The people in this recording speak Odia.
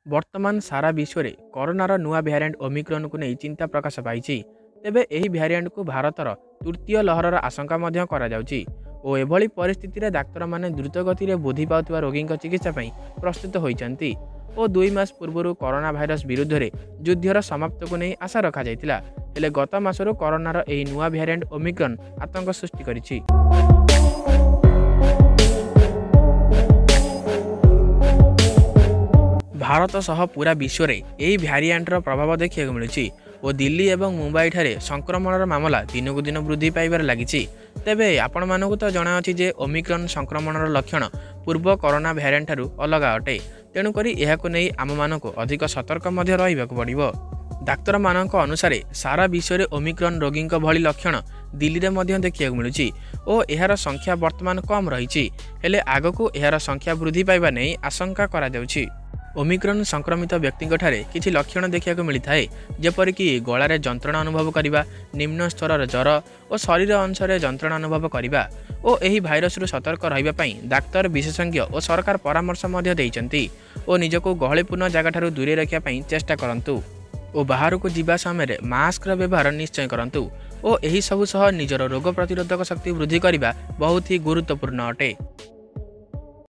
ବର୍ତ୍ତମାନ ସାରା ବିଶ୍ୱରେ କରୋନାର ନୂଆ ଭ୍ୟାରିଏଣ୍ଟ ଓମିକ୍ରନକୁ ନେଇ ଚିନ୍ତା ପ୍ରକାଶ ପାଇଛି। ତେବେ ଏହି ଭ୍ୟାରିଏଣ୍ଟକୁ ଭାରତର ତୃତୀୟ ଲହରର ଆଶଙ୍କା ମଧ୍ୟ କରାଯାଉଛି ଓ ଏଭଳି ପରିସ୍ଥିତିରେ ଡାକ୍ତରମାନେ ଦ୍ରୁତଗତିରେ ବୃଦ୍ଧି ପାଉଥିବା ରୋଗୀଙ୍କ ଚିକିତ୍ସା ପାଇଁ ପ୍ରସ୍ତୁତ ହୋଇଛନ୍ତି ଓ 2 ମାସ ପୂର୍ବରୁ କରୋନା ଭାଇରସ ବିରୁଦ୍ଧରେ ଯୁଦ୍ଧର ସମାପ୍ତକୁ ନେଇ ଆଶା ରଖାଯାଇଥିଲା। ହେଲେ ଗତ ମାସରୁ କରୋନାର ଏହି ନୂଆ ଭ୍ୟାରିଏଣ୍ଟ ଓମିକ୍ରନ ଆତଙ୍କ ସୃଷ୍ଟି କରିଛି। ଭାରତ ସହ ପୁରା ବିଶ୍ୱରେ ଏହି ଭ୍ୟାରିଏଣ୍ଟର ପ୍ରଭାବ ଦେଖିବାକୁ ମିଳୁଛି ଓ ଦିଲ୍ଲୀ ଏବଂ ମୁମ୍ବାଇଠାରେ ସଂକ୍ରମଣର ମାମଲା ଦିନକୁ ଦିନ ବୃଦ୍ଧି ପାଇବାରେ ଲାଗିଛି। ତେବେ ଆପଣମାନଙ୍କୁ ତ ଜଣାଅଛି ଯେ ଓମିକ୍ରନ ସଂକ୍ରମଣର ଲକ୍ଷଣ ପୂର୍ବ କରୋନା ଭ୍ୟାରିଏଣ୍ଟ ଠାରୁ ଅଲଗା ଅଟେ। ତେଣୁକରି ଏହାକୁ ନେଇ ଆମମାନଙ୍କୁ ଅଧିକ ସତର୍କ ମଧ୍ୟ ରହିବାକୁ ପଡ଼ିବ। ଡାକ୍ତରମାନଙ୍କ ଅନୁସାରେ ସାରା ବିଶ୍ୱରେ ଓମିକ୍ରନ ରୋଗୀଙ୍କ ଭଳି ଲକ୍ଷଣ ଦିଲ୍ଲୀରେ ମଧ୍ୟ ଦେଖିବାକୁ ମିଳୁଛି ଓ ଏହାର ସଂଖ୍ୟା ବର୍ତ୍ତମାନ କମ୍ ରହିଛି। ହେଲେ ଆଗକୁ ଏହାର ସଂଖ୍ୟା ବୃଦ୍ଧି ପାଇବା ନେଇ ଆଶଙ୍କା କରାଯାଉଛି। ଓମିକ୍ରନ ସଂକ୍ରମିତ ବ୍ୟକ୍ତିଙ୍କଠାରେ କିଛି ଲକ୍ଷଣ ଦେଖିବାକୁ ମିଳିଥାଏ, ଯେପରିକି ଗଳାରେ ଯନ୍ତ୍ରଣା ଅନୁଭବ କରିବା, ନିମ୍ନ ସ୍ତରର ଜ୍ୱର ଓ ଶରୀର ଅଂଶରେ ଯନ୍ତ୍ରଣା ଅନୁଭବ କରିବା ଓ ଏହି ଭାଇରସରୁ ସତର୍କ ରହିବା ପାଇଁ ଡାକ୍ତର, ବିଶେଷଜ୍ଞ ଓ ସରକାର ପରାମର୍ଶ ମଧ୍ୟ ଦେଇଛନ୍ତି ଓ ନିଜକୁ ଗହଳିପୂର୍ଣ୍ଣ ଜାଗାଠାରୁ ଦୂରେଇ ରଖିବା ପାଇଁ ଚେଷ୍ଟା କରନ୍ତୁ ଓ ବାହାରକୁ ଯିବା ସମୟରେ ମାସ୍କର ବ୍ୟବହାର ନିଶ୍ଚୟ କରନ୍ତୁ ଓ ଏହି ସବୁ ସହ ନିଜର ରୋଗ ପ୍ରତିରୋଧକ ଶକ୍ତି ବୃଦ୍ଧି କରିବା ବହୁତ ହି ଗୁରୁତ୍ୱପୂର୍ଣ୍ଣ ଅଟେ।